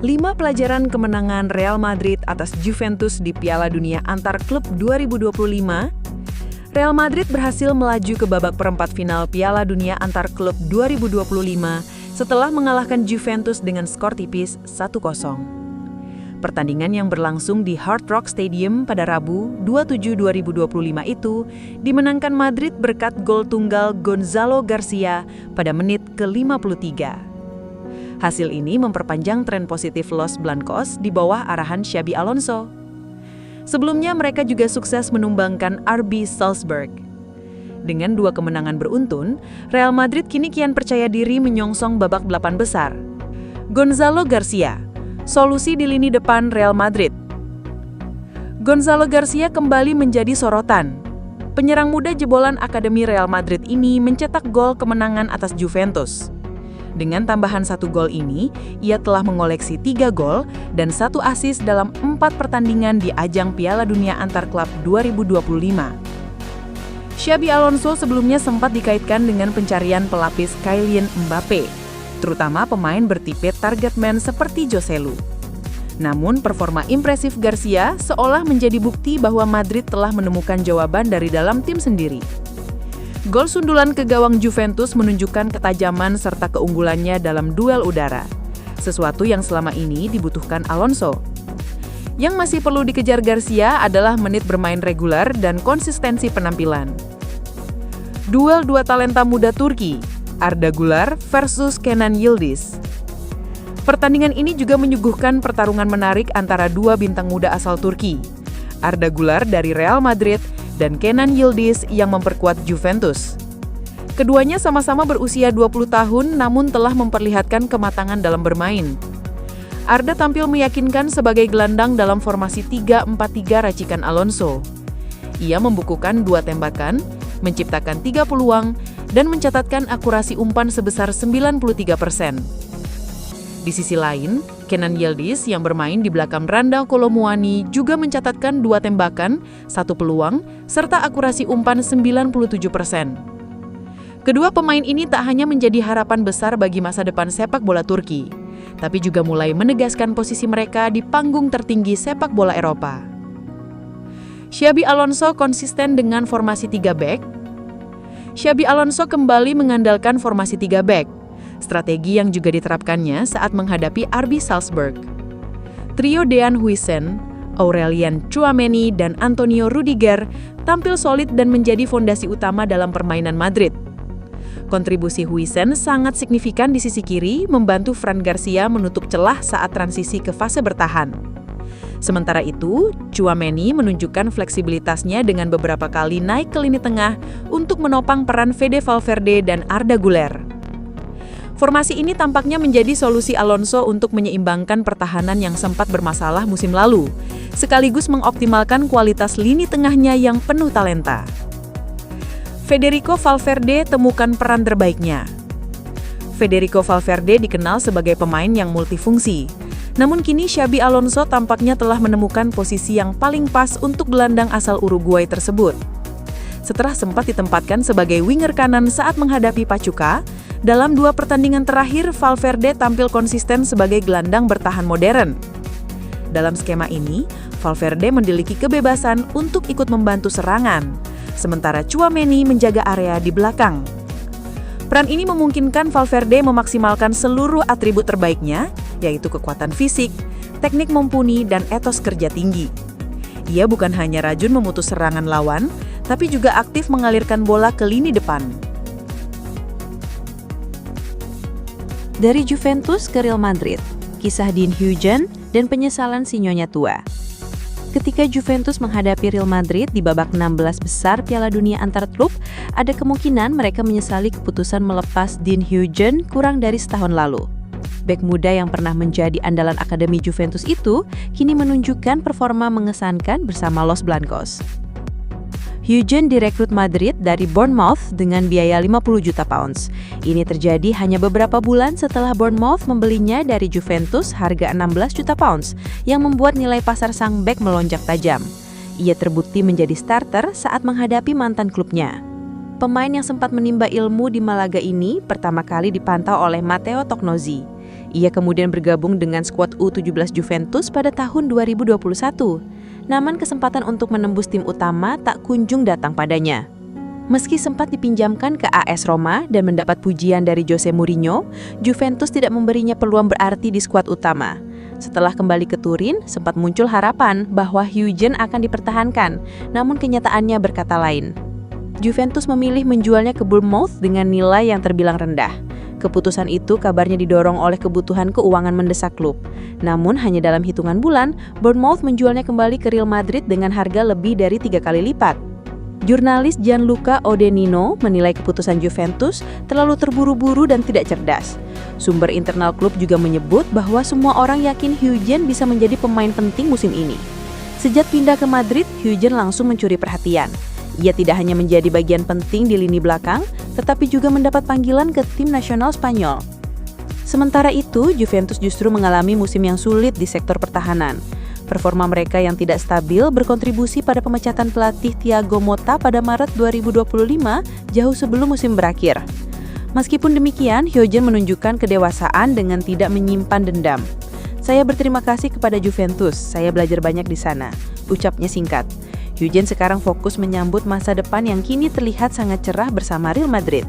5 pelajaran kemenangan Real Madrid atas Juventus di Piala Dunia Antar Klub 2025. Real Madrid berhasil melaju ke babak perempat final Piala Dunia Antar Klub 2025 setelah mengalahkan Juventus dengan skor tipis 1-0. Pertandingan yang berlangsung di Hard Rock Stadium pada Rabu 27/2025 itu dimenangkan Madrid berkat gol tunggal Gonzalo Garcia pada menit ke-53. Hasil ini memperpanjang tren positif Los Blancos di bawah arahan Xabi Alonso. Sebelumnya mereka juga sukses menumbangkan RB Salzburg. Dengan 2 kemenangan beruntun, Real Madrid kini kian percaya diri menyongsong babak 8 besar. Gonzalo Garcia, solusi di lini depan Real Madrid. Gonzalo Garcia kembali menjadi sorotan. Penyerang muda jebolan Akademi Real Madrid ini mencetak gol kemenangan atas Juventus. Dengan tambahan 1 gol ini, ia telah mengoleksi 3 gol dan 1 assist dalam 4 pertandingan di ajang Piala Dunia Antar Klub 2025. Xabi Alonso sebelumnya sempat dikaitkan dengan pencarian pelapis Kylian Mbappe, terutama pemain bertipe target man seperti Joselu. Namun, performa impresif Garcia seolah menjadi bukti bahwa Madrid telah menemukan jawaban dari dalam tim sendiri. Gol sundulan ke gawang Juventus menunjukkan ketajaman serta keunggulannya dalam duel udara, sesuatu yang selama ini dibutuhkan Alonso. Yang masih perlu dikejar Garcia adalah menit bermain reguler dan konsistensi penampilan. Duel 2 talenta muda Turki, Arda Güler versus Kenan Yıldız. Pertandingan ini juga menyuguhkan pertarungan menarik antara 2 bintang muda asal Turki, Arda Güler dari Real Madrid dan Kenan Yıldız yang memperkuat Juventus. Keduanya sama-sama berusia 20 tahun namun telah memperlihatkan kematangan dalam bermain. Arda tampil meyakinkan sebagai gelandang dalam formasi 3-4-3 racikan Alonso. Ia membukukan 2 tembakan, menciptakan 3 peluang, dan mencatatkan akurasi umpan sebesar 93%. Di sisi lain, Kenan Yıldız yang bermain di belakang Randa Kolomuani juga mencatatkan 2 tembakan, 1 peluang, serta akurasi umpan 97%. Kedua pemain ini tak hanya menjadi harapan besar bagi masa depan sepak bola Turki, tapi juga mulai menegaskan posisi mereka di panggung tertinggi sepak bola Eropa. Xabi Alonso konsisten dengan formasi 3 back. Xabi Alonso kembali mengandalkan formasi 3 back. Strategi yang juga diterapkannya saat menghadapi RB Salzburg. Trio Dean Huijsen, Aurelien Tchouaméni, dan Antonio Rudiger tampil solid dan menjadi fondasi utama dalam permainan Madrid. Kontribusi Huijsen sangat signifikan di sisi kiri, membantu Fran Garcia menutup celah saat transisi ke fase bertahan. Sementara itu, Tchouaméni menunjukkan fleksibilitasnya dengan beberapa kali naik ke lini tengah untuk menopang peran Fede Valverde dan Arda Güler. Formasi ini tampaknya menjadi solusi Alonso untuk menyeimbangkan pertahanan yang sempat bermasalah musim lalu, sekaligus mengoptimalkan kualitas lini tengahnya yang penuh talenta. Federico Valverde temukan peran terbaiknya. Federico Valverde dikenal sebagai pemain yang multifungsi, namun kini Xabi Alonso tampaknya telah menemukan posisi yang paling pas untuk gelandang asal Uruguay tersebut. Setelah sempat ditempatkan sebagai winger kanan saat menghadapi Pachuca, dalam 2 pertandingan terakhir, Valverde tampil konsisten sebagai gelandang bertahan modern. Dalam skema ini, Valverde memiliki kebebasan untuk ikut membantu serangan, sementara Tchouaméni menjaga area di belakang. Peran ini memungkinkan Valverde memaksimalkan seluruh atribut terbaiknya, yaitu kekuatan fisik, teknik mumpuni, dan etos kerja tinggi. Ia bukan hanya rajin memutus serangan lawan, tapi juga aktif mengalirkan bola ke lini depan. Dari Juventus ke Real Madrid, kisah Dean Huijsen dan penyesalan si nyonya tua. Ketika Juventus menghadapi Real Madrid di babak 16 besar Piala Dunia Antar Klub, ada kemungkinan mereka menyesali keputusan melepas Dean Huijsen kurang dari setahun lalu. Bek muda yang pernah menjadi andalan Akademi Juventus itu kini menunjukkan performa mengesankan bersama Los Blancos. Huijsen direkrut Madrid dari Bournemouth dengan biaya 50 juta pounds. Ini terjadi hanya beberapa bulan setelah Bournemouth membelinya dari Juventus harga 16 juta pounds, yang membuat nilai pasar sang bek melonjak tajam. Ia terbukti menjadi starter saat menghadapi mantan klubnya. Pemain yang sempat menimba ilmu di Malaga ini pertama kali dipantau oleh Matteo Tocnozzi. Ia kemudian bergabung dengan skuad U17 Juventus pada tahun 2021. Namun kesempatan untuk menembus tim utama tak kunjung datang padanya. Meski sempat dipinjamkan ke AS Roma dan mendapat pujian dari Jose Mourinho, Juventus tidak memberinya peluang berarti di skuad utama. Setelah kembali ke Turin, sempat muncul harapan bahwa Huygen akan dipertahankan, namun kenyataannya berkata lain. Juventus memilih menjualnya ke Bournemouth dengan nilai yang terbilang rendah. Keputusan itu kabarnya didorong oleh kebutuhan keuangan mendesak klub. Namun hanya dalam hitungan bulan, Bournemouth menjualnya kembali ke Real Madrid dengan harga lebih dari 3 kali lipat. Jurnalis Gianluca Odenino menilai keputusan Juventus terlalu terburu-buru dan tidak cerdas. Sumber internal klub juga menyebut bahwa semua orang yakin Huygen bisa menjadi pemain penting musim ini. Sejak pindah ke Madrid, Huygen langsung mencuri perhatian. Ia tidak hanya menjadi bagian penting di lini belakang, tetapi juga mendapat panggilan ke tim nasional Spanyol. Sementara itu, Juventus justru mengalami musim yang sulit di sektor pertahanan. Performa mereka yang tidak stabil berkontribusi pada pemecatan pelatih Thiago Motta pada Maret 2025, jauh sebelum musim berakhir. Meskipun demikian, Huygen menunjukkan kedewasaan dengan tidak menyimpan dendam. "Saya berterima kasih kepada Juventus, saya belajar banyak di sana," ucapnya singkat. Huygen sekarang fokus menyambut masa depan yang kini terlihat sangat cerah bersama Real Madrid.